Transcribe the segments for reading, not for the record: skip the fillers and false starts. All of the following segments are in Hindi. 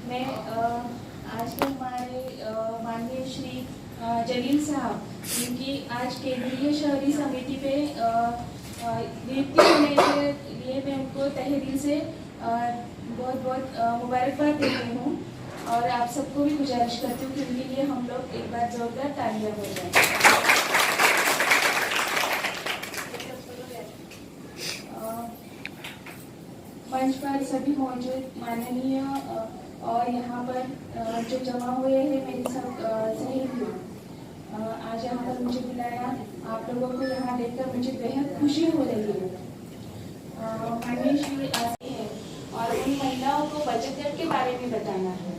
मैं आज के हमारे माननीय श्री जलील साहब, इनकी आज केंद्रीय शहरी समिति पे नियुक्ति होने के लिए मैं उनको तहे दिल से बहुत बहुत मुबारकबाद देती हूँ। और आप सबको भी गुजारिश करती हूँ कि उनके लिए हम लोग एक बार जोरदार तालियां हो जाए। मंच पर सभी मौजूद माननीय और यहाँ पर जो जमा हुए हैं मेरे सब सहयोगी, आज यहाँ पर मुझे बुलाया, आप लोगों को यहाँ देखकर मुझे बेहद खुशी हो रही है। माननीय श्री आती है और उन महिलाओं को बचत घर के बारे में बताना है।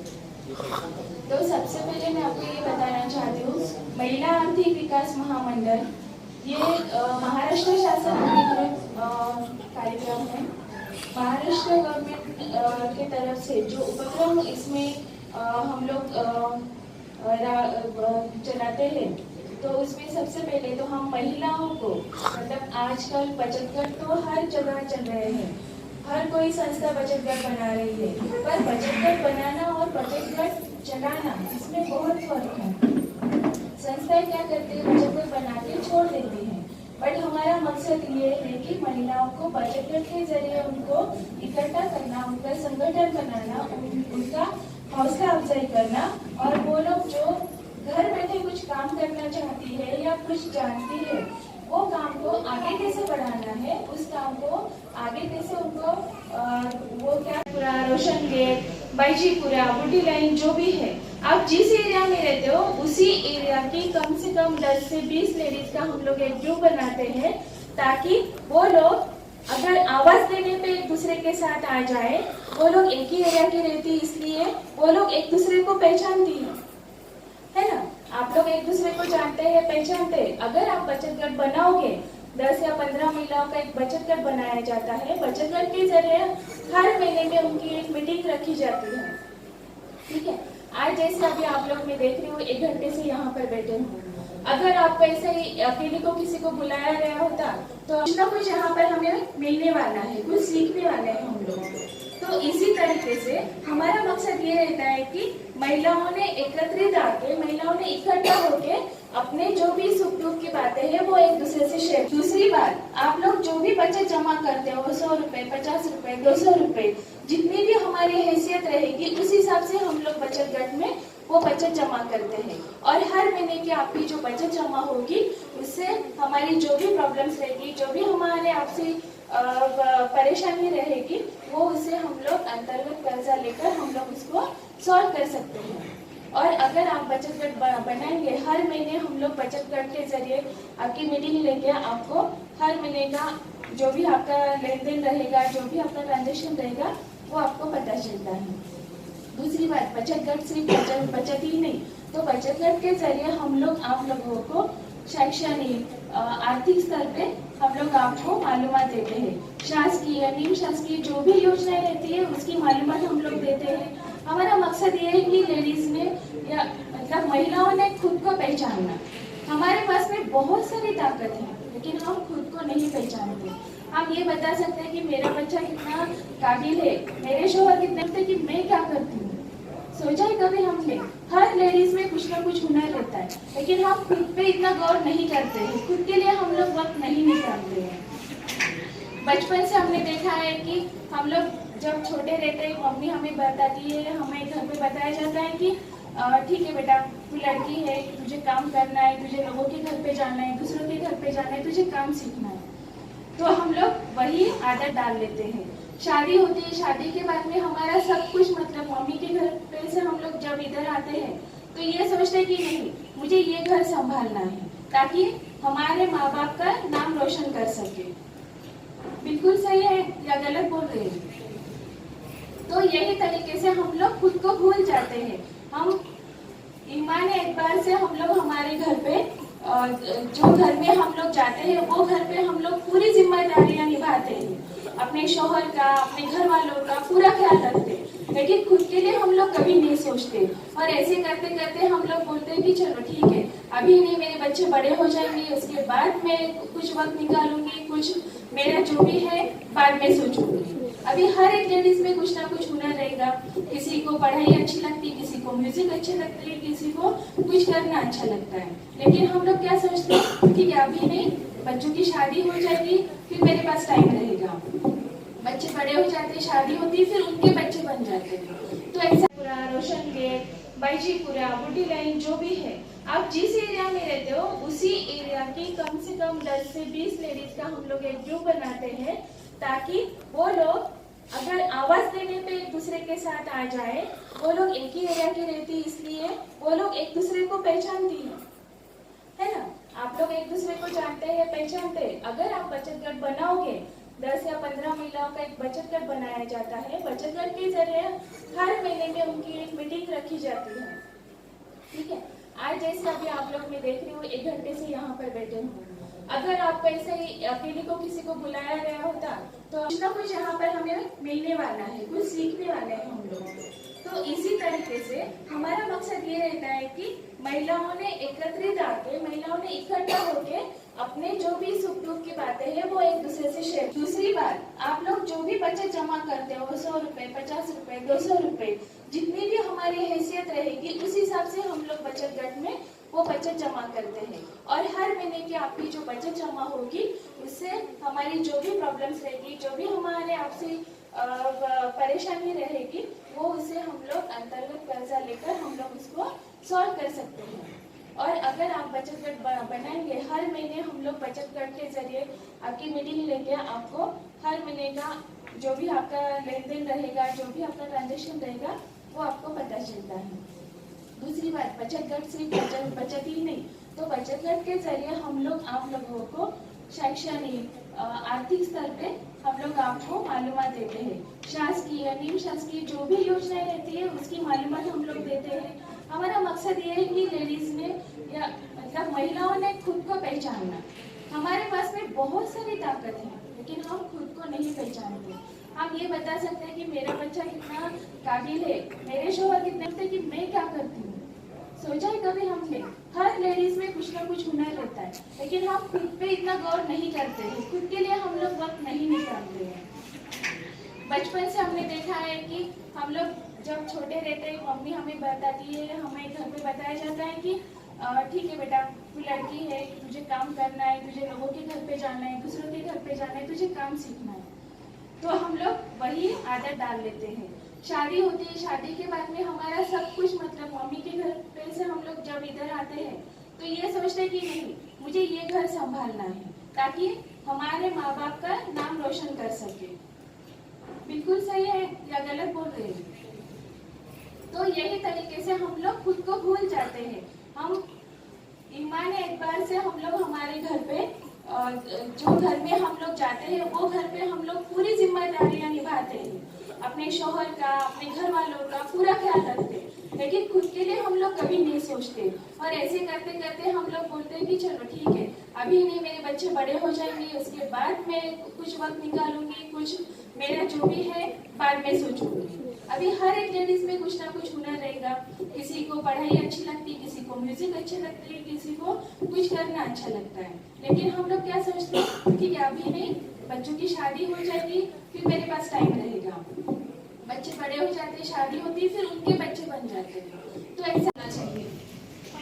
तो सबसे पहले मैं आपको ये बताना चाहती हूँ, महिला आर्थिक विकास महामंडल ये महाराष्ट्र शासन अधिकृत कार्यक्रम है। महाराष्ट्र गवर्नमेंट के तरफ से जो उपक्रम इसमें हम लोग चलाते हैं, तो उसमें सबसे पहले तो हम महिलाओं को, मतलब आजकल बचत घर तो हर जगह चल रहे हैं, हर कोई संस्था बचत घर बना रही है, पर बचत घर बनाना और बचत घर चलाना इसमें बहुत फर्क है। संस्थाएं क्या करती है, बचत घर बना के छोड़ देती है, बट हमारा मकसद ये है कि महिलाओं को बचत घर के जरिए उनको इकट्ठा करना, उनका संगठन बनाना, उनका हौसला अफजाई करना, और वो लोग जो घर बैठे कुछ काम करना चाहती है या कुछ जानती है, वो काम को आगे कैसे बढ़ाना है, उस काम को आगे कैसे उनको वो क्या पूरा रोशन गेट, बाईजीपुरा, बुटी लाइन जो भी है, आप जिस एरिया में रहते हो उसी एरिया की कम से कम 10 से 20 लेडीज का हम लोग एक ग्रुप बनाते हैं, ताकि वो लोग अगर आवाज देने पे एक दूसरे के साथ आ जाए, वो लोग एक ही एरिया के रहती, इसलिए वो लोग एक दूसरे को पहचानती है ना। आप लोग एक दूसरे को जानते हैं, पहचानते हैं। अगर आप बचत घर बनाओगे, 10 या 15 महिलाओं का एक बचत घर बनाया जाता है, बचत घर के जरिए हर महीने में उनकी एक मीटिंग रखी जाती है, ठीक है। आज जैसे अभी आप लोग मैं देख रही हूँ 1 घंटे से यहाँ पर बैठे हूँ, अगर आपको ऐसे ही अकेले को किसी को बुलाया गया होता तो कुछ ना कुछ यहाँ पर हमें मिलने वाला है, कुछ सीखने वाले हैं हम लोग। तो इसी तरीके से हमारा मकसद ये रहता है कि महिलाओं ने एकत्रित आके, महिलाओं ने इकट्ठा होके अपने जो भी सुख दुख की बातें हैं वो एक दूसरे से शेयर। दूसरी बात, आप लोग जो भी बचत जमा करते हो, 100 रुपए, 50 रुपए, 200 रुपए, जितनी भी हमारी हैसियत रहेगी उस हिसाब से हम लोग बचत घर में वो बचत जमा करते हैं, और हर महीने की आपकी जो बचत जमा होगी उससे हमारी जो भी प्रॉब्लम्स रहेगी, जो भी हमारे आपसे परेशानी रहेगी, वो उससे हम लोग अंतर्गत कर्जा लेकर हम लोग उसको सॉल्व कर सकते हैं। और अगर आप बचत घर बनाएंगे, हर महीने हम लोग बचत घर के जरिए आपकी मीटिंग लेके आपको हर महीने का जो भी आपका लेन देन रहेगा, जो भी आपका ट्रांजेक्शन रहेगा, वो आपको पता चलता है। दूसरी बात, बचत घर सिर्फ बचत ही नहीं, तो बचत घर के जरिए हम लोग आप लोगों को शैक्षणिक आर्थिक स्तर पे हम लोग आपको मालूमात देते हैं। शासकीय, निम शासकीय जो भी योजनाएं रहती है उसकी मालूमात हम लोग देते हैं। हमारा मकसद ये है कि लेडीज ने या मतलब महिलाओं ने खुद को पहचानना। हमारे पास में बहुत सारी ताकत है, लेकिन हम खुद को नहीं पहचानते। हम ये बता सकते हैं कि मेरा बच्चा कितना काबिल है, मेरे शोहर कितने होते कि मैं क्या करती हूँ। सोचा है कभी हमने? हर लेडीज में कुछ ना कुछ हुनर रहता है, लेकिन हम खुद पे इतना गौर नहीं करते हैं, खुद के लिए हम लोग वक्त नहीं निकालते हैं। बचपन से हमने देखा है कि हम लोग जब छोटे रहते हैं, मम्मी हमें बताती है, हमें घर पे बताया जाता है कि ठीक है बेटा, तू लड़की है, तुझे काम करना है, तुझे लोगों के घर पे जाना है, दूसरों के घर पे जाना है, तुझे काम सीखना है। तो हम लोग वही आदत डाल लेते हैं। शादी होती है, शादी के बाद में हमारा सब कुछ, मतलब मम्मी के घर पे से हम लोग जब इधर आते हैं तो ये सोचते हैं कि नहीं, मुझे ये घर संभालना है ताकि हमारे माँ बाप का नाम रोशन कर सके। बिल्कुल सही है या गलत बोल रहे हैं? तो यही तरीके से हम लोग खुद को भूल जाते हैं। हम ईमान एतबार से हम लोग हमारे घर पे जो घर में हम लोग जाते हैं वो घर पे हम लोग पूरी जिम्मेदारियां निभाते हैं, अपने शौहर का, अपने घर वालों का पूरा ख्याल रखते हैं, लेकिन खुद के लिए हम लोग कभी नहीं सोचते। और ऐसे करते करते हम लोग बोलते हैं कि चलो ठीक है, अभी नहीं, मेरे बच्चे बड़े हो जाएंगे, उसके बाद मैं कुछ वक्त निकालूंगी, कुछ मेरा जो भी है बाद में सोचूंगी। अभी हर एक लेडीज में कुछ ना कुछ हुनर रहेगा, किसी को पढ़ाई अच्छी लगती है, किसी को म्यूजिक अच्छे लगते हैं, किसी को कुछ करना अच्छा लगता है। लेकिन हम लोग क्या सोचते हैं कि अभी नहीं, बच्चों की शादी हो जाएगी फिर मेरे पास टाइम रहेगा। बच्चे बड़े हो जाते, शादी होती है, फिर उनके बच्चे बन जाते हैं। तो ऐसा पूरा रोशन गेट, बाईजीपुरा, बुटी लाइन जो भी है, आप जिस एरिया में रहते हो उसी एरिया की कम से कम 10 से 20 लेडीज का हम लोग एक ग्रुप बनाते हैं, ताकि वो लोग अगर आवाज देने पे एक दूसरे के साथ आ जाए, वो लोग एक ही एरिया की रहती, इसलिए वो लोग एक दूसरे को पहचानती है ना। आप लोग एक दूसरे को जानते हैं, पहचानते हैं। अगर आप बचत गट बनाओगे, 10 या 15 महिलाओं का एक बचत गट बनाया जाता है। बचत गट के जरिए हर महीने में उनकी एक मीटिंग रखी जाती है, ठीक है। आज जैसे अभी आप लोग मैं देख रही हूँ 1 घंटे से यहाँ पर बैठे हूँ। अगर आप ऐसे ही अकेले को किसी को बुलाया गया होता तो कुछ ना कुछ यहाँ पर हमें मिलने वाला है, कुछ सीखने वाले हैं हम लोग। तो इसी तरीके से हमारा मकसद ये रहता है कि महिलाओं ने एकत्रित आके, महिलाओं ने इकट्ठा होके अपने जो भी सुख दुख की बातें हैं वो एक दूसरे से शेयर। दूसरी बात, आप लोग जो भी बचत जमा करते हो, 100 रुपए, 50 रुपए, 200 रुपए, जितनी भी हमारी हैसियत रहेगी उस हिसाब से हम लोग बचत गट में वो बचत जमा करते हैं। और हर महीने की आपकी जो बचत जमा होगी उससे हमारी जो भी प्रॉब्लम्स रहेगी, जो भी हमारे आपसे परेशानी रहेगी, वो उससे हम लोग अंतर्गत कर्जा लेकर हम लोग उसको सॉल्व कर सकते हैं। और अगर आप बचत गट बनाएंगे, हर महीने हम लोग बचत गट के जरिए आपकी मीटिंग लेके आपको हर महीने का जो भी आपका लेन देन रहेगा, जो भी आपका ट्रांजेक्शन रहेगा, वो आपको पता चलता है। दूसरी बात, बचत गट सिर्फ बचत ही नहीं, तो बचत गट के जरिए हम लोग आप लोगों को शैक्षणिक आर्थिक स्तर पे हम लोग आपको मालूमात देते हैं। शासकीय, निम शासकीय जो भी योजनाएं रहती है उसकी मालूमात हम लोग देते हैं। हमारा मकसद ये है कि लेडीज में या मतलब महिलाओं ने खुद को पहचानना। हमारे पास में बहुत सारी ताकत है, लेकिन हम खुद को नहीं पहचानते। हम ये बता सकते हैं कि मेरा बच्चा कितना काबिल है, मेरे शोहर कितने, कि मैं क्या करती हूँ। सोचा है कभी हमने? हर लेडीज में कुछ ना कुछ हुनर रहता है, लेकिन हम खुद पे इतना गौर नहीं करते हैं, खुद के लिए हम लोग वक्त नहीं निकालते हैं। बचपन से हमने देखा है कि हम लोग जब छोटे रहते हैं, मम्मी हमें बताती है, हमें घर पे बताया जाता है कि ठीक है बेटा, तू लड़की है, तुझे काम करना है, तुझे लोगों के घर पे जाना है, दूसरों के घर पे जाना है, तुझे काम सीखना है। तो हम लोग वही आदत डाल लेते हैं। शादी होती है, शादी के बाद में हमारा सब कुछ मतलब मम्मी के घर पे से हम लोग जब इधर आते हैं तो ये सोचते हैं कि नहीं, मुझे ये घर संभालना है ताकि हमारे माँ बाप का नाम रोशन कर सके। बिल्कुल सही है या गलत बोल रहे हैं? तो यही तरीके से हम लोग खुद को भूल जाते हैं। हम ईमान एक बार से हम लोग हमारे घर पे जो घर में हम लोग जाते हैं वो घर पे हम लोग पूरी जिम्मेदारियां निभाते हैं, अपने शौहर का, अपने घर वालों का पूरा ख्याल रखते हैं, लेकिन खुद के लिए हम लोग कभी नहीं सोचते। और ऐसे करते करते हम लोग बोलते हैं कि चलो ठीक है, अभी नहीं, मेरे बच्चे बड़े हो जाएंगे, उसके बाद मैं कुछ वक्त निकालूंगी, कुछ मेरा जो भी है बाद में सोचूंगी। अभी हर एक लेडीज में कुछ ना कुछ हुनर रहेगा। किसी को पढ़ाई अच्छी लगती है, किसी को म्यूजिक अच्छे लगते हैं, किसी को कुछ करना अच्छा लगता है। लेकिन हम लोग क्या सोचते हैं कि अभी नहीं, बच्चों की शादी हो जाएगी फिर मेरे पास टाइम रहेगा। बच्चे बड़े हो जाते, शादी होती है, फिर उनके बच्चे बन जाते हैं। तो ऐसा होना चाहिए।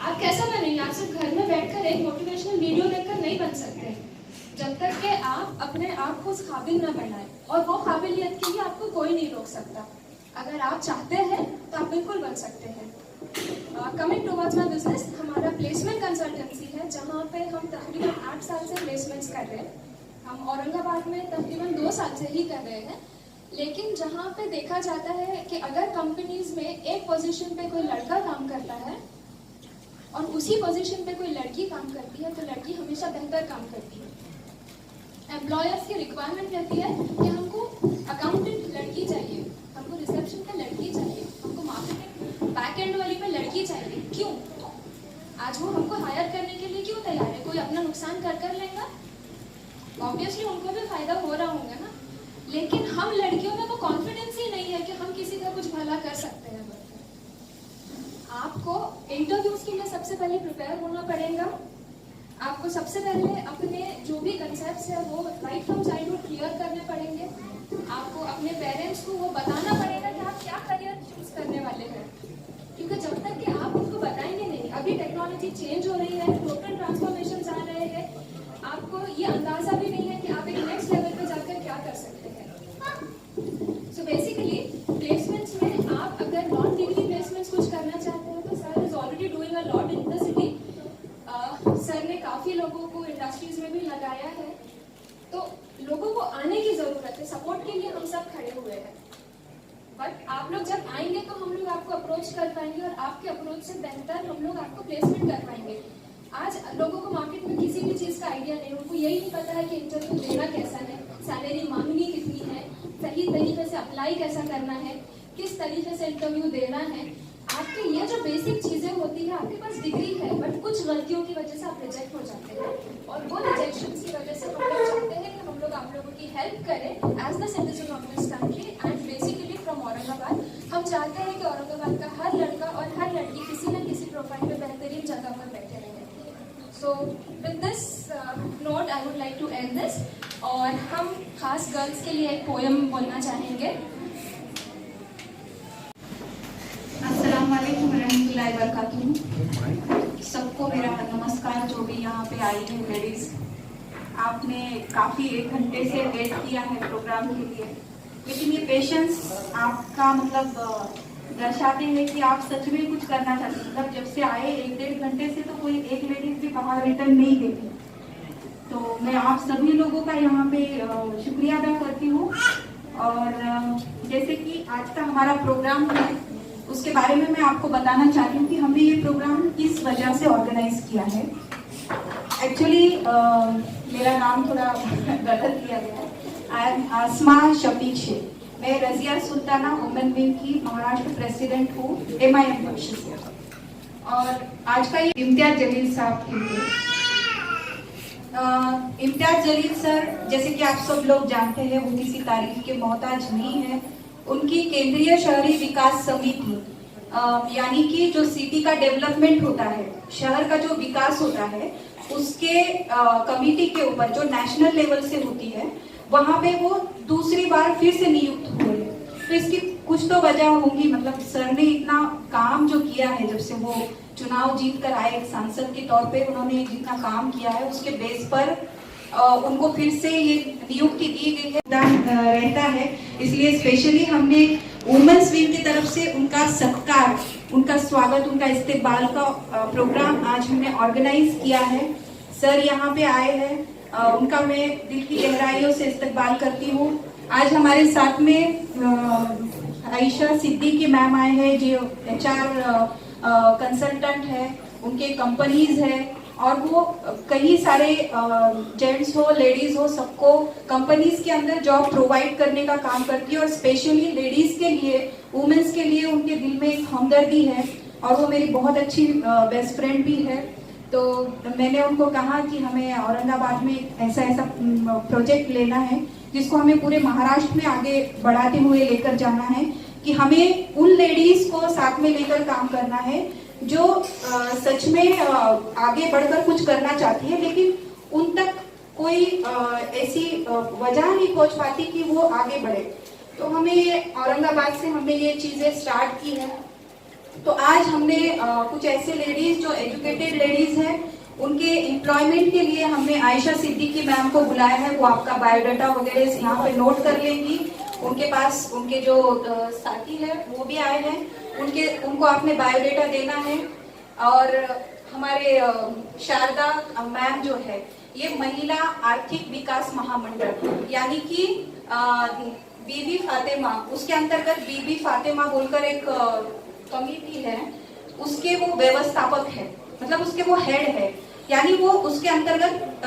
आप कैसा बनेंगे? आप सिर्फ घर में बैठकर एक मोटिवेशनल वीडियो देखकर नहीं बन सकते जब तक कि आप अपने आप को उस काबिल न बनाएं, और वो काबिलियत के लिए आपको कोई नहीं रोक सकता। अगर आप चाहते हैं तो आप बिल्कुल बन सकते हैं। कमिंग टुवर्ड्स माय बिजनेस, हमारा प्लेसमेंट कंसल्टेंसी है जहाँ पे हम तकरीबन 8 साल से प्लेसमेंट्स कर रहे हैं। हम औरंगाबाद में तकरीबन 2 साल से ही कर रहे हैं। लेकिन जहाँ पे देखा जाता है कि अगर कंपनीज में एक पोजीशन पे कोई लड़का काम करता है और उसी पोजीशन पे कोई लड़की काम करती है, तो लड़की हमेशा बेहतर काम करती है। एम्प्लॉयर्स की रिक्वायरमेंट रहती है कि हमको अकाउंटेंट लड़की चाहिए, हमको रिसेप्शन पे लड़की चाहिए, हमको मार्केटिंग बैक एंड वाली पे लड़की चाहिए। क्यों? आज वो हमको हायर करने के लिए क्यों तैयार है? कोई अपना नुकसान कर लेगा? ऑब्वियसली उनको भी फायदा हो रहा होगा ना। लेकिन हम लड़कियों में वो कॉन्फिडेंस ही नहीं है कि हम किसी का कुछ भला कर सकते हैं। आपको इंटरव्यूज के लिए सबसे पहले प्रिपेयर होना पड़ेगा। आपको सबसे पहले अपने जो भी कंसेप्ट्स है वो राइट फ्रॉम चाइल्डहुड क्लियर करने पड़ेंगे। आपको अपने पेरेंट्स को वो बताना पड़ेगा कि आप क्या करियर चूज करने चेंज हो रही है, टोटल ट्रांसफॉर्मेशन आ रहे हैं, आपको ये अंदाजा भी नहीं है कि आप एक नेक्स्ट लेवल पे जाकर क्या कर सकते हैं। सो बेसिकली प्लेसमेंट्स में आप अगर नॉन डिग्री प्लेसमेंट्स कुछ करना चाहते हैं तो sir is already doing a lot in the city. Sir ने काफ़ी लोगों को इंडस्ट्रीज में भी लगाया है, तो लोगों को आने की ज़रूरत है, सपोर्ट के लिए हम सब खड़े हुए हैं। बट आप लोग जब आएंगे तो हम लोग आपको अप्रोच कर पाएंगे और आपके अप्रोच से बेहतर हम लोग आपको प्लेसमेंट कर पाएंगे। आज लोगों को मार्केट में किसी भी चीज़ का आइडिया नहीं, उनको यही नहीं पता है कि इंटरव्यू देना कैसा है, सैलरी मांगनी कितनी है, सही तरीके से अप्लाई कैसा करना है, किस तरीके से इंटरव्यू देना है। आपके ये जो बेसिक चीज़ें होती है, आपके पास डिग्री है बट कुछ गलतियों की वजह से आप रिजेक्ट हो जाते हैं, और वो रिजेक्शन की वजह से हम लोग चाहते हैं कि हम लोग आप लोगों की हेल्प करें as the citizen of this country and basically from Aurangabad. हम चाहते हैं कि औरंगाबाद का हर लड़का और हर लड़की किसी न किसी प्रोफाइल में बेहतरीन जगह पर बैठे रहें। So with this note I would like to end this, और हम खास गर्ल्स के लिए एक पोएम बोलना चाहेंगे। अस्सलाम वालेकुम रहमतुल्लाहि व बरकातुहू। सबको मेरा नमस्कार, जो भी यहाँ पे आई है लेडीज। आपने काफ़ी 1 घंटे से वेट किया है प्रोग्राम के लिए, लेकिन ये पेशेंस आपका मतलब दर्शाते हैं कि आप सच में कुछ करना चाहते हैं। मतलब जब से आए 1-1.5 घंटे से तो कोई एक लेडीज भी बाहर रिटर्न नहीं गई थी। तो मैं आप सभी लोगों का यहाँ पे शुक्रिया अदा करती हूँ। और जैसे कि आज का हमारा प्रोग्राम है, उसके बारे में मैं आपको बताना चाहती हूँ कि हमने ये प्रोग्राम किस वजह से ऑर्गेनाइज किया है। एक्चुअली मेरा नाम थोड़ा गलत किया गया है। आई एम आसमा शफीक शेख। मैं रजिया सुल्ताना वुमेन विंग की महाराष्ट्र प्रेसिडेंट हूँ MIM पक्ष से। और आज का ये इम्तियाज जलील साहब के लिए। इम्तियाज जलील सर, जैसे कि आप सब लोग जानते हैं, वो किसी तारीफ के मोहताज नहीं है। उनकी केंद्रीय शहरी विकास समिति यानी कि जो सिटी का डेवलपमेंट होता है, शहर का जो विकास होता है, उसके कमिटी के ऊपर जो नेशनल लेवल से होती है, वहां पे वो दूसरी बार फिर से नियुक्त हुए। तो इसकी कुछ तो वजह होंगी। मतलब सर ने इतना काम जो किया है, जब से वो चुनाव जीत कर आए एक सांसद के तौर पे, उन्होंने जितना काम किया है उसके बेस पर उनको फिर से ये नियुक्ति दी गई है रहता है। इसलिए स्पेशली हमने वुमेन्स विंग की तरफ से उनका सत्कार, उनका स्वागत, उनका इस्तेकबाल का प्रोग्राम आज हमने ऑर्गेनाइज किया है। सर यहाँ पे आए हैं, उनका मैं दिल की गहराइयों से इस्तेकबाल करती हूँ। आज हमारे साथ में आयशा सिद्दीकी मैम आए हैं, जो HR कंसल्टेंट है, उनके कंपनीज है, और वो कई सारे जेंट्स हो लेडीज हो, सबको कंपनीज के अंदर जॉब प्रोवाइड करने का काम करती है। और स्पेशली लेडीज के लिए, वुमेन्स के लिए उनके दिल में एक हमदर्दी है, और वो मेरी बहुत अच्छी बेस्ट फ्रेंड भी है। तो मैंने उनको कहा कि हमें औरंगाबाद में ऐसा प्रोजेक्ट लेना है जिसको हमें पूरे महाराष्ट्र में आगे बढ़ाते हुए लेकर जाना है, कि हमें उन लेडीज को साथ में लेकर काम करना है जो सच में आगे बढ़कर कुछ करना चाहती है, लेकिन उन तक कोई ऐसी वजह नहीं पहुंच पाती कि वो आगे बढ़े। तो हमें ये औरंगाबाद से हमने ये चीजें स्टार्ट की है। तो आज हमने कुछ ऐसे लेडीज जो एजुकेटेड लेडीज हैं, उनके एम्प्लॉयमेंट के लिए हमने आयशा सिद्दीकी मैम को बुलाया है। वो आपका बायोडाटा वगैरह यहाँ पे नोट कर लेंगी। उनके पास उनके जो साथी है वो भी आए हैं, उनको आपने बायोडाटा देना है। और हमारे शारदा मैम जो है, ये महिला आर्थिक विकास महामंडल यानी कि बीबी फातिमा, उसके अंतर्गत बीबी फातिमा बोलकर एक कमिटी है, उसके वो व्यवस्थापक है, मतलब उसके वो हेड है, यानी वो उसके अंतर्गत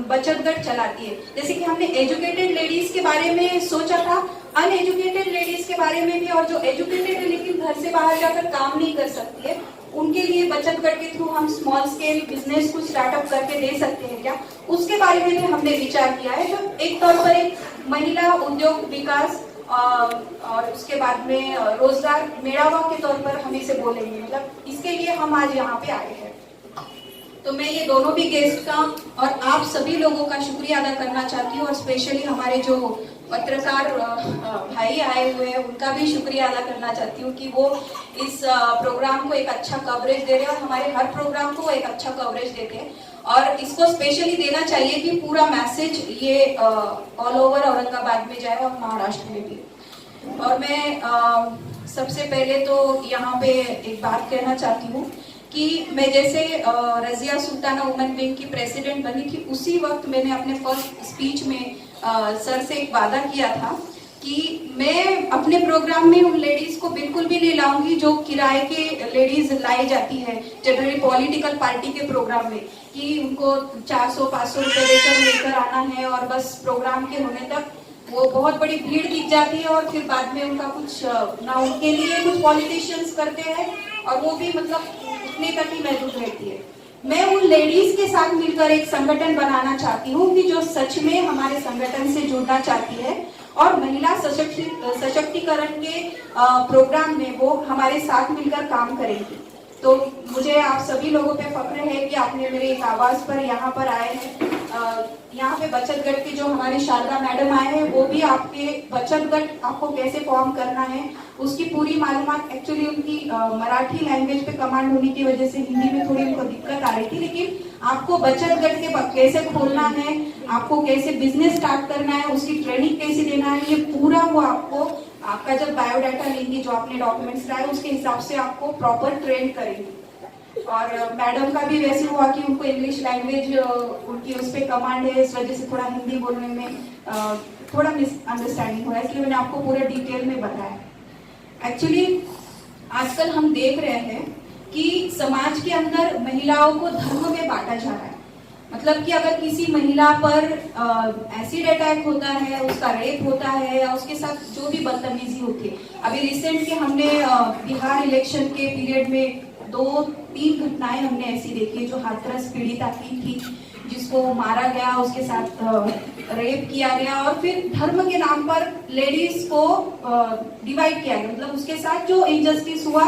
बचत गट चलाती है। जैसे कि हमने एजुकेटेड लेडीज के बारे में सोचा था, अनएजुकेटेड लेडीज के बारे में भी, और जो एजुकेटेड है लेकिन घर से बाहर जाकर काम नहीं कर सकती है, उनके लिए बचत गट के थ्रू हम स्मॉल स्केल बिजनेस को स्टार्टअप करके दे सकते हैं क्या, उसके बारे में भी हमने विचार किया है। जो एक तौर पर एक महिला उद्योग विकास और उसके बाद में रोजगार मेड़ावा के तौर पर हम इसे बोलेंगे, मतलब इसके लिए हम आज यहाँ पे आए हैं। तो मैं ये दोनों भी गेस्ट का और आप सभी लोगों का शुक्रिया अदा करना चाहती हूँ, और स्पेशली हमारे जो पत्रकार भाई आए हुए हैं, उनका भी शुक्रिया अदा करना चाहती हूँ कि वो इस प्रोग्राम को एक अच्छा कवरेज दे रहे हैं और हमारे हर प्रोग्राम को एक अच्छा कवरेज देते हैं। और इसको स्पेशली देना चाहिए कि पूरा मैसेज ये ऑल ओवर औरंगाबाद में जाए और महाराष्ट्र में भी। और मैं सबसे पहले तो यहाँ पे एक बात कहना चाहती हूँ कि मैं जैसे रजिया सुल्ताना वुमेन विंग की प्रेसिडेंट बनी थी, उसी वक्त मैंने अपने फर्स्ट स्पीच में सर से एक वादा किया था कि मैं अपने प्रोग्राम में उन लेडीज को बिल्कुल भी नहीं लाऊंगी जो किराए के लेडीज लाई जाती है जनरली पॉलिटिकल पार्टी के प्रोग्राम में, कि उनको 400-500 रुपए लेकर आना है और बस प्रोग्राम के होने तक वो बहुत बड़ी भीड़ दिख जाती है और फिर बाद में उनका कुछ ना उनके लिए कुछ पॉलिटिशियंस करते हैं और वो भी मतलब उतने तक ही महदूद रहती है। मैं उन लेडीज के साथ मिलकर एक संगठन बनाना चाहती हूँ कि जो सच में हमारे संगठन से जुड़ना चाहती है और महिला सशक्तिकरण के प्रोग्राम में वो हमारे साथ मिलकर काम करेंगी। तो मुझे आप सभी लोगों पे फक्र है कि आपने मेरे एक आवाज पर यहाँ पर आए हैं। यहाँ पे बचत गट के जो हमारे शारदा मैडम आए हैं, वो भी आपके बचत गट आपको कैसे फॉर्म करना है उसकी पूरी मालूमात, एक्चुअली उनकी मराठी लैंग्वेज पे कमांड होने की वजह से हिंदी में थोड़ी उनको दिक्कत आ रही थी, लेकिन आपको बचत गट के कैसे खोलना है, आपको कैसे बिजनेस स्टार्ट करना है, उसकी ट्रेनिंग कैसे देना है, ये पूरा वो आपको आपका जब बायोडाटा लेंगी, जो आपने डॉक्यूमेंट्स लाए उसके हिसाब से आपको प्रॉपर ट्रेन करेंगे। और मैडम का भी वैसे हुआ कि उनको इंग्लिश लैंग्वेज उनकी उस पर कमांड है, इस वजह से थोड़ा हिंदी बोलने में थोड़ा मिसअंडरस्टैंडिंग हुआ, इसलिए मैंने आपको पूरे डिटेल में बताया। एक्चुअली आजकल हम देख रहे हैं कि समाज के अंदर महिलाओं को धर्म में बांटा जा रहा है। मतलब कि अगर किसी महिला पर एसिड अटैक होता है, उसका रेप होता है या उसके साथ जो भी बदतमीजी होती है, अभी रिसेंट के हमने बिहार इलेक्शन के पीरियड में 2-3 घटनाएं हमने ऐसी देखी जो हाथरस पीड़िता की थी, जिसको मारा गया, उसके साथ रेप किया गया और फिर धर्म के नाम पर लेडीज को डिवाइड किया गया। मतलब उसके साथ जो इनजस्टिस हुआ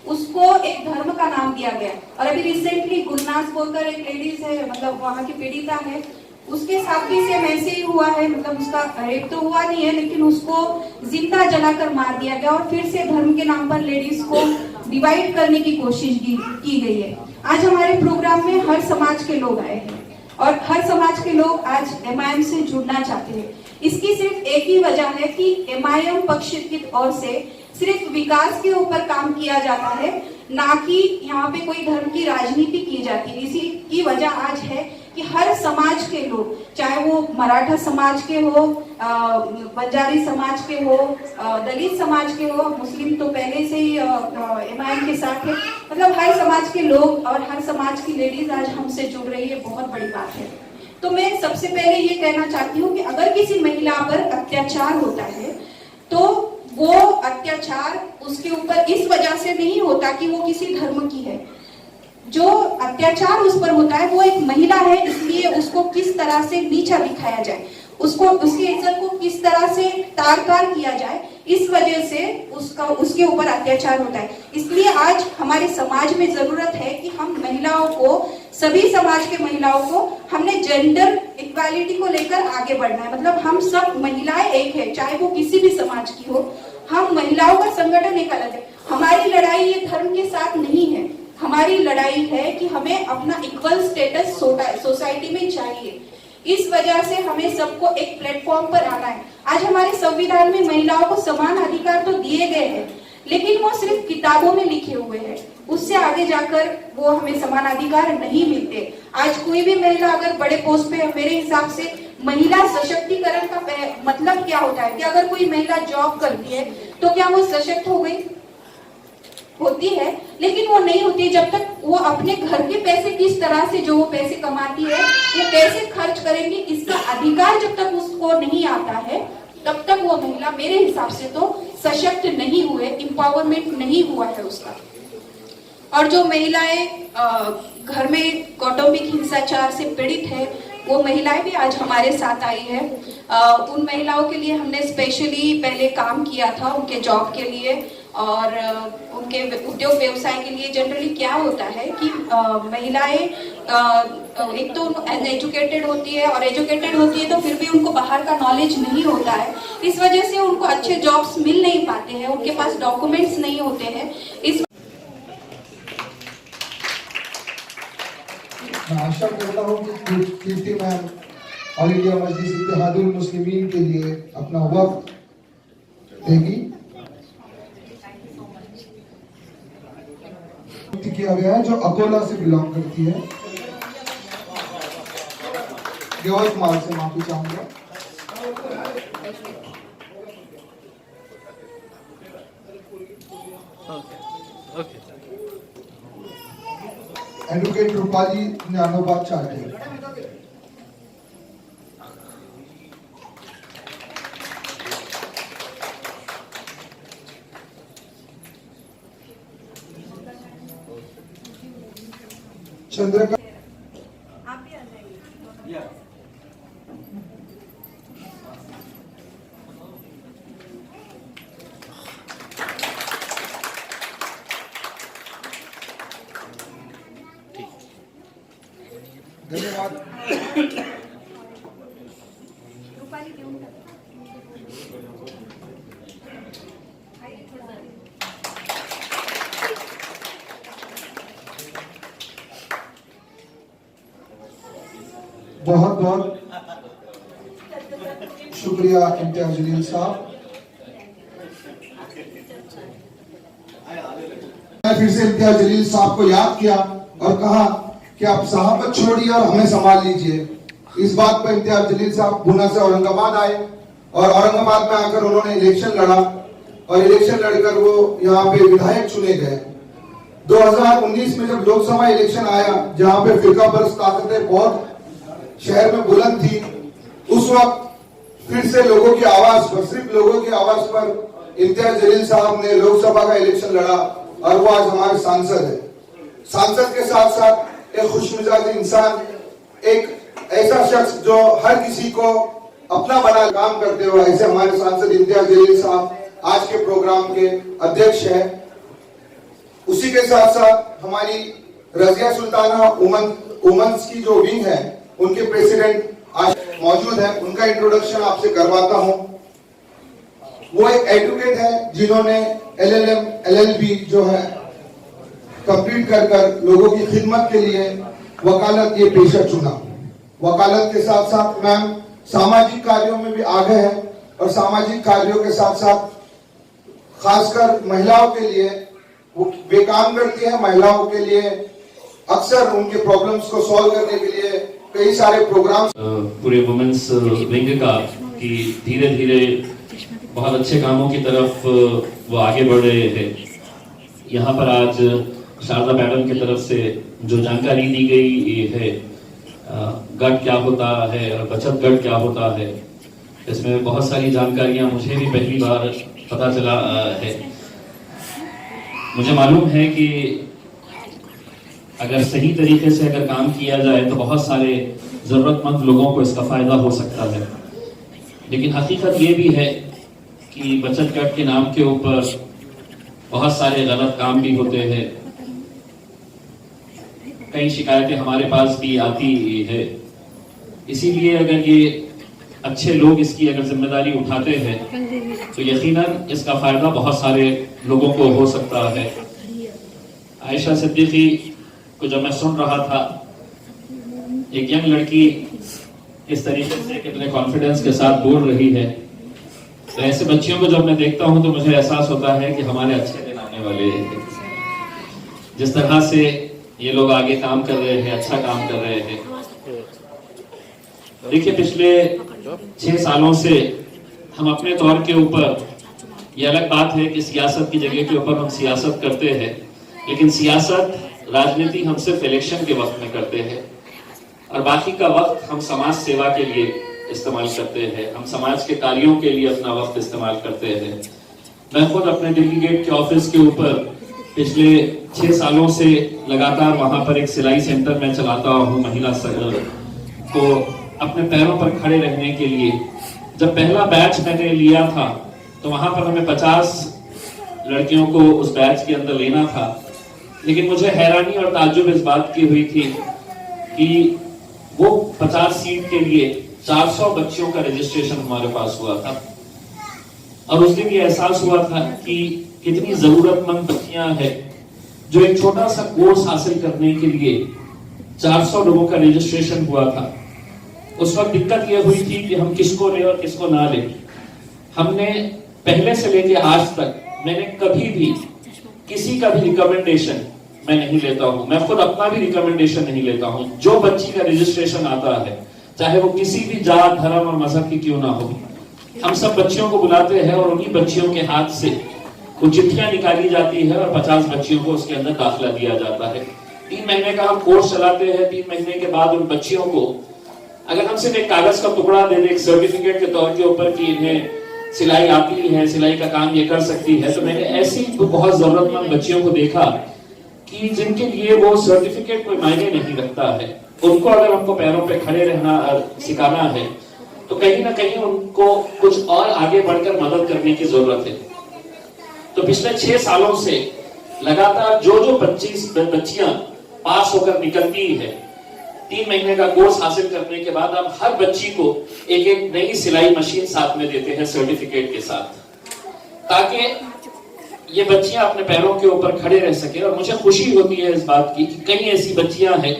उसको एक धर्म का नाम दिया गया। और अभी रिसेंटली गुलनाज बोलकर एक लेडीज है, मतलब वहां की पीड़िता है, उसके साथ भी सेम ऐसे ही हुआ है। मतलब उसका रेप तो हुआ नहीं है, लेकिन उसको जिंदा जलाकर मार दिया गया और फिर से धर्म के नाम पर लेडीज को डिवाइड करने की कोशिश की गई है। आज हमारे प्रोग्राम में हर समाज के लोग आए हैं और हर समाज के लोग आज MIM से जुड़ना चाहते हैं। इसकी सिर्फ एक ही वजह है कि MIM पक्ष की ओर से सिर्फ विकास के ऊपर काम किया जाता है, ना कि यहाँ पे कोई धर्म की राजनीति की जाती है। इसी की वजह आज है कि हर समाज के लोग, चाहे वो मराठा समाज के हो, बंजारी समाज के हो, दलित समाज के हो, मुस्लिम तो पहले से ही MIM के साथ है, मतलब हर समाज के लोग और हर समाज की लेडीज आज हमसे जुड़ रही है, बहुत बड़ी बात है। तो मैं सबसे पहले ये कहना चाहती हूँ कि अगर किसी महिला पर अत्याचार होता है तो वो अत्याचार उसके ऊपर इस वजह से नहीं होता कि वो किसी धर्म की है। जो अत्याचार उस पर होता है वो एक महिला है, इसलिए उसको किस तरह से नीचा दिखाया जाए, उसको उसकी इज्जत को किस तरह से तार-तार किया जाए, इस वजह से उसके ऊपर अत्याचार होता है। इसलिए आज हमारे समाज में जरूरत है कि हम महिलाओं को, सभी समाज के महिलाओं को, हमने जेंडर इक्वालिटी को लेकर आगे बढ़ना है। मतलब हम सब महिलाएं एक है, चाहे वो किसी भी समाज की हो। हम महिलाओं का संगठन एक अलग है। हमारी लड़ाई ये धर्म के साथ नहीं है, हमारी लड़ाई है कि हमें अपना इक्वल स्टेटस सोसाइटी में चाहिए। इस वजह से हमें सबको एक प्लेटफॉर्म पर आना है। आज हमारे संविधान में महिलाओं को समान अधिकार तो दिए गए हैं, लेकिन वो सिर्फ किताबों में लिखे हुए हैं, उससे आगे जाकर वो हमें समान अधिकार नहीं मिलते। आज कोई भी महिला अगर बड़े पोस्ट पे है, मेरे हिसाब से महिला सशक्तिकरण का मतलब क्या होता है कि अगर कोई महिला जॉब करती है तो क्या वो सशक्त हो गई? होती है, लेकिन वो नहीं होती जब तक वो अपने घर के पैसे किस तरह से, जो वो पैसे कमाती है, वो कैसे खर्च करेंगी, इसका अधिकार जब तक उसको नहीं आता है, तब तक वो महिला मेरे हिसाब से तो सशक्त नहीं हुए, एम्पावरमेंट नहीं हुआ है उसका। और जो महिलाएं घर में कौटुंबिक हिंसाचार से पीड़ित है, वो महिलाएं भी आज हमारे साथ आई है। उन महिलाओं के लिए हमने स्पेशली पहले काम किया था, उनके जॉब के लिए, और उनके उद्योग व्यवसाय के लिए जनरली क्या होता है कि महिलाएं एक तो एजुकेटेड होती है, और एजुकेटेड होती है तो फिर भी उनको बाहर का नॉलेज नहीं होता है। इस वजह से उनको अच्छे जॉब्स मिल नहीं पाते हैं, उनके पास डॉक्यूमेंट्स नहीं होते हैं। इस मैं आशा करता हूँ कि कीर्ति मैम ऑल इंडिया मजलिस इत्तेहादुल मुस्लिमीन के लिए अपना वक्त देगी। किया गया है जो अकोला से बिलोंग करती है, यवतमाल से, माफी चाहूंगा। एडवोकेट रूपाली ज्ञानोबा चाटे। चंद्रका धन्यवाद। बहुत बहुत शुक्रिया इम्तियाज जलील साहब। मैं फिर से इम्तियाज जलील साहब को याद किया और कहा कि आप सहाबत छोड़िए और हमें संभाल लीजिए। इस बात पर इम्तियाज जलील साहब पुणे से औरंगाबाद आए और औरंगाबाद में आकर उन्होंने इलेक्शन लड़ा और इलेक्शन लड़कर वो यहाँ पे विधायक चुने गए। 2019 में जब लोकसभा इलेक्शन आया, जहाँ पे फिरका परस्त ताकतें बहुत शहर में बुलंद थी, उस वक्त फिर से लोगों की आवाज पर, सिर्फ लोगों की आवाज पर इम्तियाज जलील साहब ने लोकसभा का इलेक्शन लड़ा और वो आज हमारे सांसद है। सांसद के साथ साथ एक खुशमिजाज इंसान, एक ऐसा शख्स जो हर किसी को अपना बना काम करते हुए, ऐसे हमारे सांसद इम्तियाज जलील साहब आज के प्रोग्राम के अध्यक्ष हैं। उसी के साथ साथ हमारी रजिया सुल्ताना वुमेन्स की जो विंग है, उनके प्रेसिडेंट आज मौजूद है, उनका इंट्रोडक्शन आपसे करवाता हूं। वो एक एडवोकेट है जिन्होंने LLM LLB जो है कंप्लीट कर लोगों की खिदमत के लिए वकालत ये पेशा चुना। वकालत के साथ साथ मैम सामाजिक कार्यों में भी आगे है और सामाजिक कार्यों के साथ साथ खासकर महिलाओं के लिए वो बेकाम करती है। महिलाओं के लिए अक्सर उनके प्रॉब्लम्स को सॉल्व करने के लिए कई सारे प्रोग्राम पूरे वुमेन्स विंग का कि धीरे धीरे बहुत अच्छे कामों की तरफ वो आगे बढ़ रहे हैं। यहाँ पर आज शारदा मैडम की तरफ से जो जानकारी दी गई है, गट क्या होता है और बचत गट क्या होता है, इसमें बहुत सारी जानकारियां मुझे भी पहली बार पता चला है। मुझे मालूम है कि अगर सही तरीके से अगर काम किया जाए तो बहुत सारे जरूरतमंद लोगों को इसका फायदा हो सकता है। लेकिन हकीकत ये भी है कि बचत गट के नाम के ऊपर बहुत सारे गलत काम भी होते हैं। कई शिकायतें हमारे पास भी आती है। इसीलिए अगर ये अच्छे लोग इसकी अगर जिम्मेदारी उठाते हैं तो यकीनन इसका फायदा बहुत सारे लोगों को हो सकता है। आयशा सिद्दीकी को जब मैं सुन रहा था, एक यंग लड़की इस तरीके से कितने कॉन्फिडेंस के साथ बोल रही है, तो ऐसे बच्चियों को जब मैं देखता हूं तो मुझे एहसास होता है कि हमारे अच्छे दिन आने वाले हैं। जिस तरह से ये लोग आगे काम कर रहे हैं, अच्छा काम कर रहे हैं। देखिए, पिछले 6 सालों से हम अपने तौर के ऊपर, ये अलग बात है कि सियासत की जगह के ऊपर हम सियासत करते हैं, लेकिन सियासत राजनीति हम सिर्फ इलेक्शन के वक्त में करते हैं और बाकी का वक्त हम समाज सेवा के लिए इस्तेमाल करते हैं। हम समाज के कार्यों के लिए अपना वक्त इस्तेमाल करते हैं। मैं खुद अपने दिल्ली गेट के ऑफिस के ऊपर पिछले 6 सालों से लगातार वहां पर एक सिलाई सेंटर में चलाता हूँ महिला को अपने पैरों पर खड़े रहने के लिए। जब पहला बैच मैंने लिया था तो वहां पर हमें 50 लड़कियों को उस बैच के अंदर लेना था, लेकिन मुझे हैरानी और ताज्जुब इस बात की हुई थी कि वो 50 सीट के लिए 400 बच्चियों का रजिस्ट्रेशन हमारे पास हुआ था। और उस दिन ये एहसास हुआ था कि कितनी जरूरतमंद बच्चियां हैं जो एक छोटा सा कोर्स हासिल करने के लिए 400 लोगों का रजिस्ट्रेशन हुआ था। उस वक्त दिक्कत यह हुई थी कि हम किसको ले और किसको ना ले। हमने पहले से लेके आज तक मैंने कभी भी किसी का भी रिकमेंडेशन मैं नहीं लेता हूं, मैं खुद अपना भी रिकमेंडेशन नहीं लेता हूं। जो बच्ची का रजिस्ट्रेशन आता है, चाहे वो किसी भी जात, धर्म और मजहब की क्यों ना हो, हम सब बच्चियों को बुलाते हैं और उन्हीं बच्चियों के हाथ से वो चिट्ठियां निकाली जाती है और 50 बच्चियों को उसके अंदर दाखिला दिया जाता है। 3 महीने का हम कोर्स चलाते हैं। 3 महीने के बाद उन बच्चियों को अगर हम सिर्फ एक कागज का टुकड़ा दे दें एक सर्टिफिकेट के तौर के ऊपर कि इन्हें सिलाई आती है, सिलाई का काम ये कर सकती है, तो मैंने ऐसी बहुत जरूरतमंद बच्चियों को देखा कि जिनके लिए वो सर्टिफिकेट कोई मायने नहीं रखता है। उनको अगर हमको पैरों पे खड़े रहना सिखाना है तो कहीं ना कहीं उनको कुछ और आगे बढ़कर मदद करने की जरूरत है। तो पिछले 6 सालों से लगातार जो 25 बच्चियां पास होकर निकलती है, 3 महीने का कोर्स हासिल करने के बाद अब हर बच्ची को एक नई सिलाई मशीन साथ में देते हैं सर्टिफिकेट के साथ, ताकि ये बच्चियां अपने पैरों के ऊपर खड़े रह सके। और मुझे खुशी होती है इस बात की कि कई ऐसी बच्चियां हैं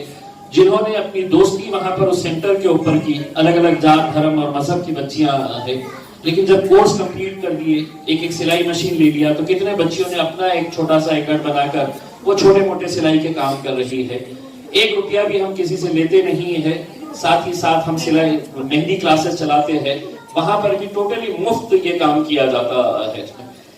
जिन्होंने अपनी दोस्ती वहां पर उस सेंटर के ऊपर की, अलग अलग जात, धर्म और मजहब की बच्चियां हैं, लेकिन जब कोर्स कंप्लीट कर दिए, एक साइलाई मशीन ले लिया, तो कितने बच्चियों ने अपना एक छोटा सा एक घर बनाकर वो छोटे मोटे सिलाई के काम कर रही है। 1 रुपया भी हम किसी से लेते नहीं है। साथ ही साथ हम सिलाई मेहंदी क्लासेस चलाते हैं, वहां पर भी टोटली मुफ्त ये काम किया जाता है।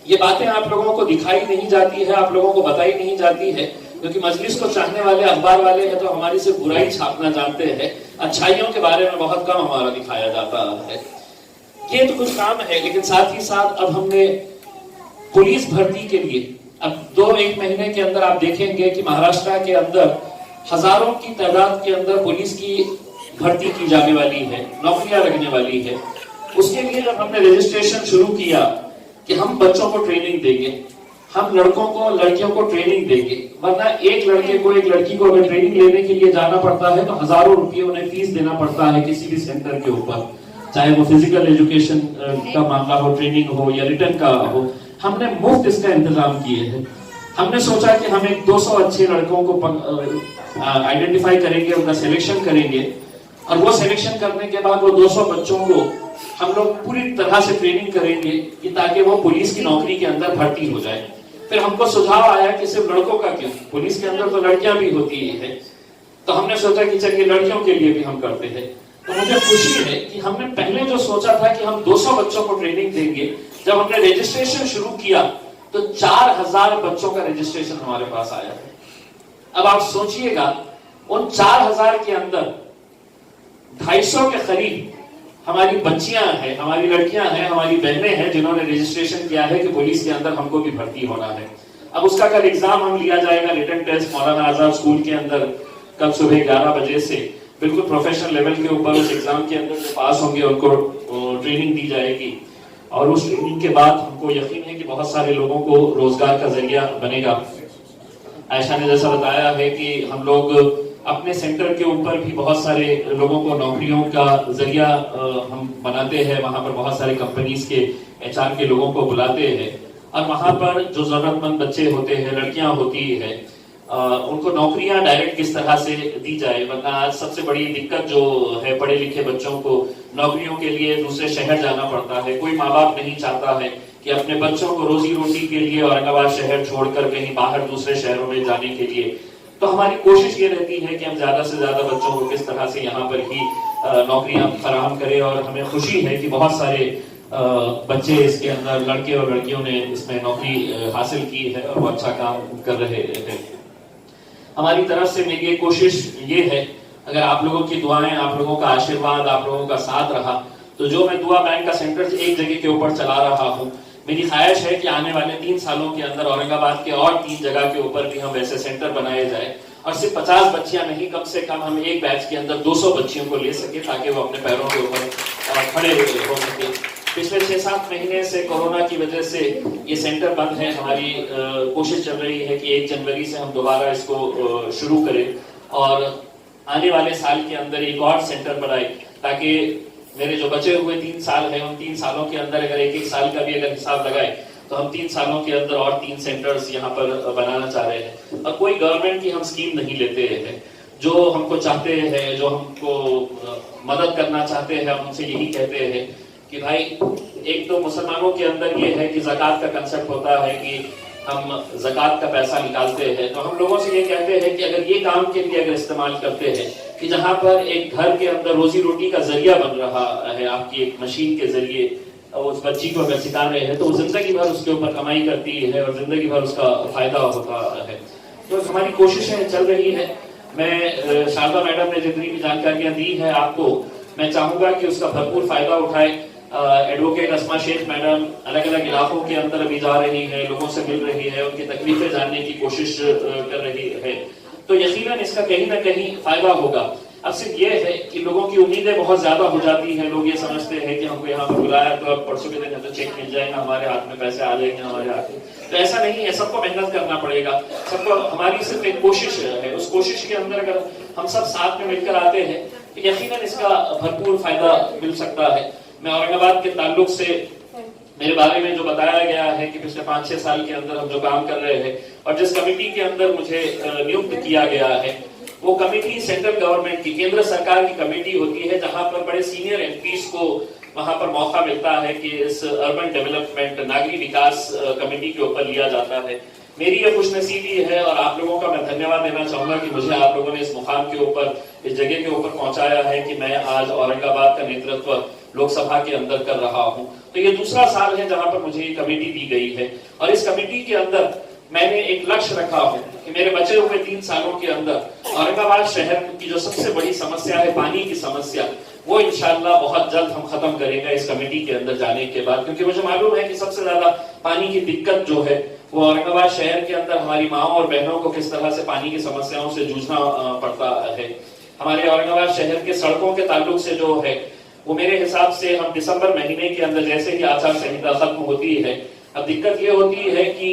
ये बातें आप लोगों को दिखाई नहीं जाती है, आप लोगों को बताई नहीं जाती है, क्योंकि मजलिस को चाहने वाले अखबार वाले हैं तो हमारी से बुराई छापना जानते हैं, अच्छाइयों के बारे में बहुत कम हमारा दिखाया जाता है। ये तो कुछ काम है, लेकिन साथ ही साथ अब हमने पुलिस भर्ती के लिए अब 2-1 महीने के अंदर आप देखेंगे कि महाराष्ट्र के अंदर हजारों की तादाद के अंदर पुलिस की भर्ती की जाने वाली है, नौकरियां लगने वाली है। उसके लिए जब हमने रजिस्ट्रेशन शुरू किया कि हम बच्चों को ट्रेनिंग देंगे, हम लड़कों को लड़कियों को ट्रेनिंग देंगे, वरना एक लड़के को एक लड़की को अगर ट्रेनिंग लेने के लिए जाना पड़ता है तो हजारों रुपये उन्हें फीस देना पड़ता है किसी भी सेंटर के ऊपर, चाहे वो फिजिकल एजुकेशन का मामला हो, ट्रेनिंग हो या रिटर्न का हो। हमने मुफ्त इसका इंतजाम किए हैं। हमने सोचा कि हम एक 200 अच्छे लड़कों को आइडेंटिफाई करेंगे, उनका सिलेक्शन करेंगे, और वो सिलेक्शन करने के बाद वो 200 बच्चों को हम लोग पूरी तरह से ट्रेनिंग करेंगे कि ताकि वो पुलिस की नौकरी के अंदर भर्ती हो जाए। फिर हमको सुझाव आया कि सिर्फ लड़कों का क्यों, पुलिस के अंदर तो लड़कियां भी होती है, तो हमने सोचा कि चलिए लड़कियों के लिए भी हम करते हैं। तो मुझे खुशी है कि हमने पहले जो सोचा था कि हम 200 बच्चों को ट्रेनिंग देंगे, जब हमने रजिस्ट्रेशन शुरू किया तो 4000 बच्चों का रजिस्ट्रेशन हमारे पास आया है। अब आप सोचिएगा, उन 4000 के अंदर 250 के करीब हमारी बच्चियां हैं, हमारी लड़कियां हैं, हमारी बहनें हैं जिन्होंने रजिस्ट्रेशन किया है कि पुलिस के अंदर हमको भी भर्ती होना है। अब उसका कल एग्जाम हम लिया जाएगा, written test Maulana Azad school के अंदर कल सुबह 11 बजे से बिल्कुल प्रोफेशनल लेवल के ऊपर उस एग्जाम के अंदर जो पास होंगे उनको ट्रेनिंग दी जाएगी, और उस ट्रेनिंग के बाद हमको यकीन है कि बहुत सारे लोगों को रोजगार का जरिया बनेगा। आयशा ने जैसा बताया है कि हम लोग अपने सेंटर के ऊपर भी बहुत सारे लोगों को नौकरियों का जरिया हम बनाते हैं। वहां पर बहुत सारे कंपनीज के HR के लोगों को बुलाते हैं, और वहां पर जो जरूरतमंद बच्चे होते हैं, लड़कियां होती है, उनको नौकरियां डायरेक्ट किस तरह से दी जाए। वरना आज सबसे बड़ी दिक्कत जो है, पढ़े लिखे बच्चों को नौकरियों के लिए दूसरे शहर जाना पड़ता है। कोई माँ बाप नहीं चाहता है कि अपने बच्चों को रोजी रोटी के लिए औरंगाबाद शहर छोड़कर कहीं बाहर दूसरे शहरों में जाने के लिए। तो हमारी कोशिश ये रहती है कि हम ज्यादा से ज्यादा बच्चों को किस तरह से यहाँ पर ही नौकरियां फराहम करें, और हमें खुशी है कि बहुत सारे बच्चे इसके अंदर, लड़के और लड़कियों ने इसमें नौकरी हासिल की है और वो अच्छा काम कर रहे हैं। हमारी तरफ से मेरी एक कोशिश ये है, अगर आप लोगों की दुआएं, आप लोगों का आशीर्वाद, आप लोगों का साथ रहा, तो जो मैं दुआ बैंक का सेंटर एक जगह के ऊपर चला रहा हूँ, मेरी ख्वाहिश है कि आने वाले 3 सालों के अंदर औरंगाबाद के और 3 जगह के ऊपर भी हम वैसे सेंटर बनाए जाए, और सिर्फ 50 बच्चियां नहीं, कम से कम हम एक बैच के अंदर 200 बच्चियों को ले सके, ताकि वो अपने पैरों के ऊपर खड़े हो सके। पिछले 6-7 महीने से कोरोना की वजह से ये सेंटर बंद है। हमारी कोशिश चल रही है कि 1 जनवरी से हम दोबारा इसको शुरू करें और आने वाले साल के अंदर एक और सेंटर बनाए, ताकि मेरे जो बचे हुए 3 साल हैं उन 3 सालों के अंदर अगर एक साल का भी अगर हिसाब लगाए तो हम 3 सालों के अंदर और 3 सेंटर्स यहाँ पर बनाना चाह रहे हैं। और कोई गवर्नमेंट की हम स्कीम नहीं लेते हैं, जो हमको चाहते हैं, जो हमको मदद करना चाहते हैं, हम उनसे यही कहते हैं कि भाई एक तो मुसलमानों के अंदर ये है कि ज़कात का कंसेप्ट होता है कि हम ज़कात का पैसा निकालते हैं, तो हम लोगों से ये कहते हैं कि अगर ये काम के लिए अगर इस्तेमाल करते हैं कि जहाँ पर एक घर के अंदर रोजी रोटी का जरिया बन रहा है, आपकी एक मशीन के जरिए उस बच्ची को अगर सिखा रहे हैं तो वो जिंदगी भर उसके ऊपर कमाई करती है और जिंदगी भर उसका फायदा होता है। तो हमारी कोशिशें चल रही है। मैं शारदा मैडम ने जितनी भी जानकारियां दी है आपको, मैं चाहूंगा कि उसका भरपूर फायदा उठाए। एडवोकेट अस्मा शेख मैडम अलग अलग इलाकों के अंदर अभी जा रही है, लोगों से मिल रही है, उनकी तकलीफें जानने की कोशिश कर रही है, तो यकीनन इसका कहीं ना कहीं फायदा होगा। अब सिर्फ ये है कि लोगों की उम्मीदें बहुत ज्यादा हो जाती हैं। लोग ये समझते हैं कि हमको यहाँ पर बुलाया तो अब परसों के दिन तो चेक मिल जाएगा, हमारे हाथ में पैसे आ जाएंगे हमारे हाथ में, तो ऐसा नहीं है। सबको मेहनत करना पड़ेगा, सबको, हमारी सिर्फ एक कोशिश है। उस कोशिश के अंदर अगर हम सब साथ में मिलकर आते हैं तो यकीनन इसका भरपूर फायदा मिल सकता है। मैं औरंगाबाद के ताल्लुक से मेरे बारे में जो बताया गया है कि पिछले 5-6 साल के अंदर हम जो काम कर रहे हैं और जिस कमेटी के अंदर मुझे नियुक्त किया गया है, वो कमेटी सेंट्रल गवर्नमेंट की, केंद्र सरकार की कमेटी होती है, जहां पर बड़े सीनियर एमपीज को वहां पर मौका मिलता है कि इस अर्बन डेवलपमेंट नागरिक विकास कमेटी के ऊपर लिया जाता है। मेरी ये खुशनसीबी है और आप लोगों का मैं धन्यवाद देना चाहूंगा कि मुझे आप लोगों ने इस मुकाम के ऊपर, इस जगह के ऊपर पहुंचाया है कि मैं आज औरंगाबाद का नेतृत्व लोकसभा के अंदर कर रहा हूं। तो ये दूसरा साल है जहां पर मुझे ये कमेटी दी गई है और इस कमेटी के अंदर मैंने एक लक्ष्य रखा है कि मेरे बचे हुए 3 सालों के अंदर औरंगाबाद शहर की जो सबसे बड़ी समस्या है, पानी की समस्या, वो इंशाअल्लाह बहुत जल्द हम खत्म करेंगे इस कमेटी के अंदर जाने के बाद। क्योंकि मुझे मालूम है कि सबसे ज्यादा पानी की दिक्कत जो है वो औरंगाबाद शहर के अंदर हमारी माओ और बहनों को किस तरह से पानी की समस्याओं से जूझना पड़ता है। हमारे औरंगाबाद शहर के सड़कों के ताल्लुक से जो है वो मेरे हिसाब से हम दिसंबर महीने के अंदर, जैसे ही आचार संहिता खत्म होती है, अब दिक्कत ये होती है कि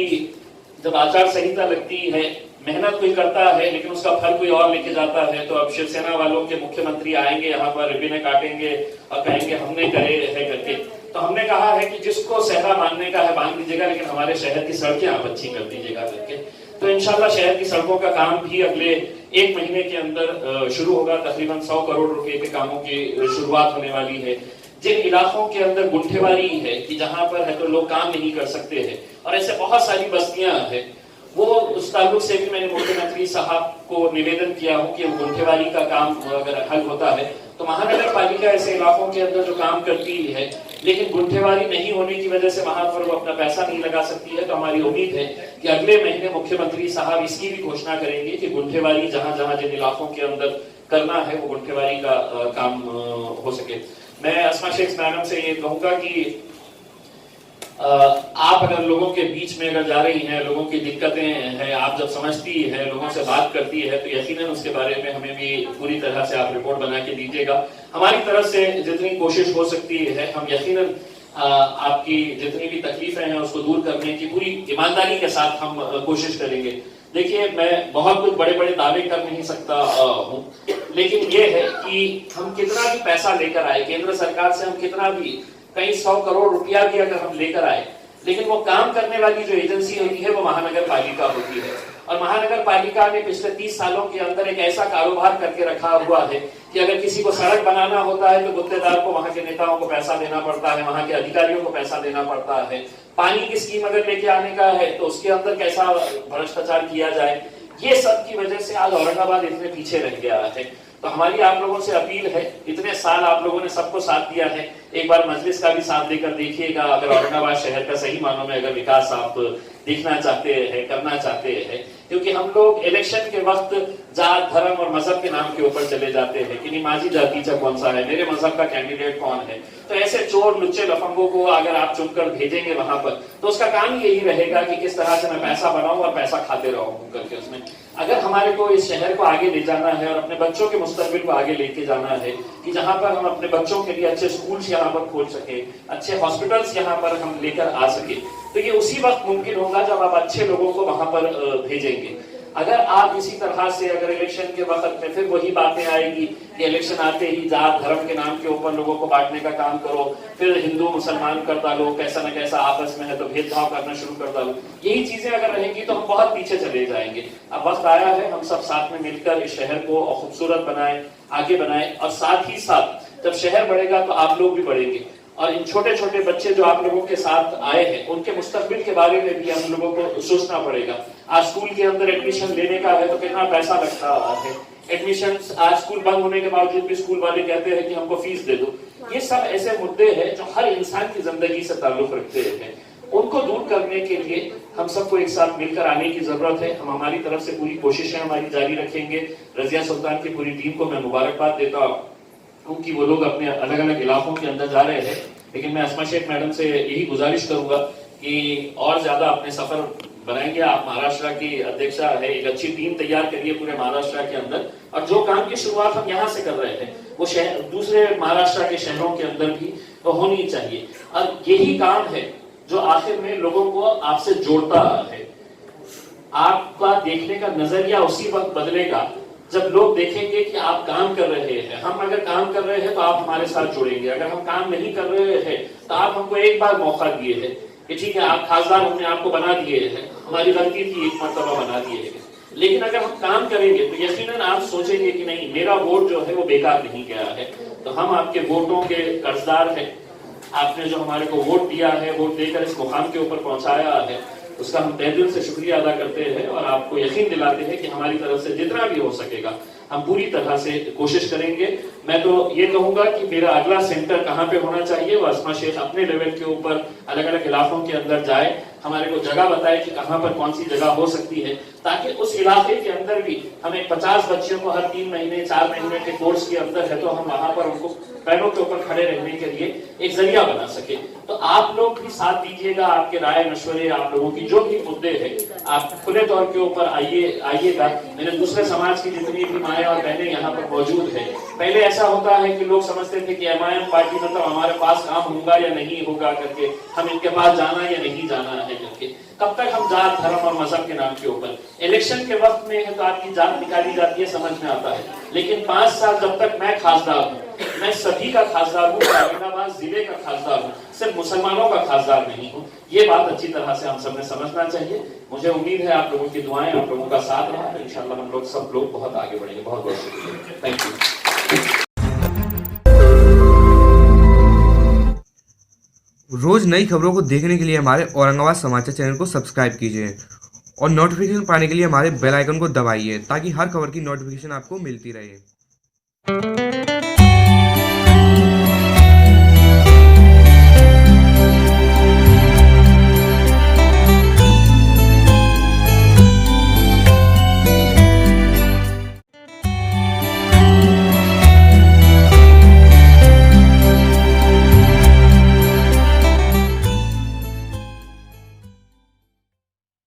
जब आचार संहिता लगती है, मेहनत कोई करता है लेकिन उसका फल कोई और लेके जाता है। तो अब शिवसेना वालों के मुख्यमंत्री आएंगे यहाँ पर, रिबीने काटेंगे और कहेंगे हमने करे है करके। तो हमने कहा है कि जिसको सहरा मानने का है बांध दीजिएगा, लेकिन हमारे शहर की सड़कें आप अच्छी कर दीजिएगा करके। तो इंशाल्लाह शहर की सड़कों का काम भी अगले 1 महीने के अंदर शुरू होगा। तकरीबन 100 करोड़ रुपए के कामों की शुरुआत होने वाली है। जिन इलाकों के अंदर गुंठेवारी है कि जहां पर है तो लोग काम नहीं कर सकते हैं और ऐसे बहुत सारी बस्तियां हैं, वो उस ताल्लुक से भी मैंने मुख्यमंत्री साहब को निवेदन किया हूं कि गुंठेवारी का काम अगर हल होता है तो महानगर पालिका ऐसे इलाकों के अंदर जो काम करती है लेकिन गुंठेवारी नहीं होने की वजह से वहां पर वो अपना पैसा नहीं लगा सकती है, तो हमारी उम्मीद है कि अगले महीने मुख्यमंत्री साहब इसकी भी घोषणा करेंगे कि गुंठेवारी जहां जहां जिन इलाकों के अंदर करना है वो गुंठेवारी का काम हो सके। मैं अस्मा शेख मैडम से ये कहूंगा कि आप अगर लोगों के बीच में अगर जा रही हैं, लोगों की दिक्कतें हैं, आप जब समझती है, लोगों से बात करती है, तो यकीनन उसके बारे में हमें भी पूरी तरह से आप रिपोर्ट बना के दीजिएगा। हमारी तरफ से जितनी कोशिश हो सकती है हम यकीनन आपकी जितनी भी तकलीफें हैं उसको दूर करने की पूरी ईमानदारी के साथ हम कोशिश करेंगे। देखिए, मैं बहुत कुछ बड़े बड़े दावे कर नहीं सकता हूँ, लेकिन ये है कि हम कितना भी पैसा लेकर आए केंद्र सरकार से, हम कितना भी कई 100 करोड़ रुपया भी अगर हम लेकर आए, लेकिन वो काम करने वाली जो एजेंसी होती है वो महानगर पालिका होती है। और महानगर पालिका ने पिछले 30 सालों के अंदर एक ऐसा कारोबार करके रखा हुआ है कि अगर किसी को सड़क बनाना होता है तो गुत्तेदार को, वहां के नेताओं को पैसा देना पड़ता है, वहां के अधिकारियों को पैसा देना पड़ता है। पानी की स्कीम अगर लेके आने का है तो उसके अंदर कैसा भ्रष्टाचार किया जाए, ये सब की वजह से आज औरंगाबाद इतने पीछे रह गया है। तो हमारी आप लोगों से अपील है, इतने साल आप लोगों ने सबको साथ दिया है, एक बार मजलिस का भी साथ देकर देखिएगा। अगर औरंगाबाद शहर का सही मानों में अगर विकास आप देखना चाहते हैं, करना चाहते हैं, क्योंकि हम लोग इलेक्शन के वक्त जात धर्म और मजहब के नाम के ऊपर चले जाते हैं कि नमाजी जातीचा कौन सा है, मेरे मजहब का कैंडिडेट कौन है। तो ऐसे चोर लुच्चे लफंगों को अगर आप चुनकर भेजेंगे वहां पर, तो उसका काम यही रहेगा कि किस तरह से मैं पैसा बनाऊं और पैसा खाते रहूं करके उसमें। अगर हमारे को इस शहर को आगे ले जाना है और अपने बच्चों के मुस्तकबिल को आगे लेके जाना है कि जहां पर हम अपने बच्चों के लिए अच्छे स्कूल्स यहाँ पर खोल सके, अच्छे हॉस्पिटल्स यहाँ पर हम लेकर आ सके, तो ये उसी वक्त मुमकिन होगा जब आप अच्छे लोगों को वहां पर भेजेंगे। अगर आप इसी तरह से अगर इलेक्शन के वक्त में फिर वही बातें आएगी कि इलेक्शन आते ही जात धर्म के नाम के ऊपर लोगों को बांटने का काम करो, फिर हिंदू मुसलमान कर डालो, कैसा न कैसा आपस में है तो भेदभाव करना शुरू कर डालो, यही चीजें अगर रहेंगी तो हम बहुत पीछे चले जाएंगे। अब वक्त आया है हम सब साथ में मिलकर इस शहर को खूबसूरत बनाए, आगे बनाए, और साथ ही साथ जब शहर बढ़ेगा तो आप लोग भी बढ़ेंगे। और इन छोटे छोटे बच्चे जो आप लोगों के साथ आए हैं उनके मुस्तकबिल के बारे में भी हम लोगों को सोचना पड़ेगा। आज स्कूल के अंदर एडमिशन लेने का है तो कितना पैसा लगता है, एडमिशन आज स्कूल बंद होने के बावजूद भी स्कूल वाले कहते हैं कि हमको फीस दे दो। ये सब ऐसे मुद्दे हैं जो हर इंसान की जिंदगी से ताल्लुक रखते हैं, उनको दूर करने के लिए हम सबको एक साथ मिलकर आने की जरूरत है। हम हमारी तरफ से पूरी कोशिशें हमारी जारी रखेंगे। रजिया सुल्तान की पूरी टीम को मैं मुबारकबाद देता हूँ क्योंकि वो लोग अपने अलग अलग इलाकों के अंदर जा रहे हैं, लेकिन मैं अस्मा शेख मैडम से यही गुजारिश करूंगा कि और ज्यादा अपने सफर बनाएंगे। आप महाराष्ट्र की अध्यक्षा है, एक अच्छी टीम तैयार करिए पूरे महाराष्ट्र के अंदर, और जो काम की शुरुआत हम यहाँ से कर रहे हैं वो शहर दूसरे महाराष्ट्र के शहरों के अंदर भी तो होनी चाहिए। और यही काम है जो आखिर में लोगों को आपसे जोड़ता है। आपका देखने का नजरिया उसी वक्त बदलेगा जब लोग देखेंगे कि आप काम कर रहे हैं। हम अगर काम कर रहे हैं तो आप हमारे साथ जुड़ेंगे, अगर हम काम नहीं कर रहे हैं तो आप हमको एक बार मौका दिए हैं कि ठीक है आप खासदार हमने आपको बना दिए हैं, हमारी गलती थी, एक मर्तबा बना दिए हैं, लेकिन अगर हम काम करेंगे तो यकीनन आप सोचेंगे कि नहीं मेरा वोट जो है वो बेकार नहीं गया है। तो हम आपके वोटों के कर्जदार हैं। आपने जो हमारे को वोट दिया है, वोट देकर इस मुकाम के ऊपर पहुंचाया है, उसका हम तहे दिल से शुक्रिया अदा करते हैं और आपको यकीन दिलाते हैं कि हमारी तरफ से जितना भी हो सकेगा हम पूरी तरह से कोशिश करेंगे। मैं तो ये कहूंगा कि मेरा अगला सेंटर कहाँ पे होना चाहिए, वो अस्मा शेख अपने लेवल के ऊपर अलग अलग इलाकों के अंदर जाए, हमारे को जगह बताए कि कहाँ पर कौन सी जगह हो सकती है, ताकि उस इलाके के अंदर भी हमें 50 बच्चियों को हर 3 महीने 4 महीने के कोर्स के अंदर है तो हम वहां पर उनको पैरों के ऊपर खड़े रहने के लिए एक जरिया बना सके। तो आप लोग भी साथ दीजिएगा, आपके राय मशवरे, आप लोगों की जो भी मुद्दे हैं आप खुले तौर के ऊपर आइएगा। मेरे दूसरे समाज की जितनी भी माएँ और बहनें यहाँ पर मौजूद है, पहले ऐसा होता है कि लोग समझते थे कि एमआईएम पार्टी मतलब हमारे पास काम होगा या नहीं होगा करके, हम इनके पास जाना या नहीं जाना है करके। कब तक हम जात धर्म और मजहब के नाम के ऊपर, इलेक्शन के वक्त में है तो आपकी जात निकाली जाती है, समझ में आता है, लेकिन 5 साल जब तक मैं खासदार हूँ, मैं सभी का खासदार हूँ, औरंगाबाद जिले का खासदार हूँ, सिर्फ मुसलमानों का खासदार नहीं हूँ। ये बात अच्छी तरह से हम सबने समझना चाहिए। मुझे उम्मीद है आप लोगों की दुआएं, आप लोगों का साथ रहा, इंशाल्लाह हम लोग सब लोग बहुत आगे बढ़ेंगे। बहुत बहुत शुक्रिया, थैंक यू। रोज नई खबरों को देखने के लिए हमारे औरंगाबाद समाचार चैनल को सब्सक्राइब कीजिए और नोटिफिकेशन पाने के लिए हमारे बेल आइकन को दबाइए ताकि हर खबर की नोटिफिकेशन आपको मिलती रहे।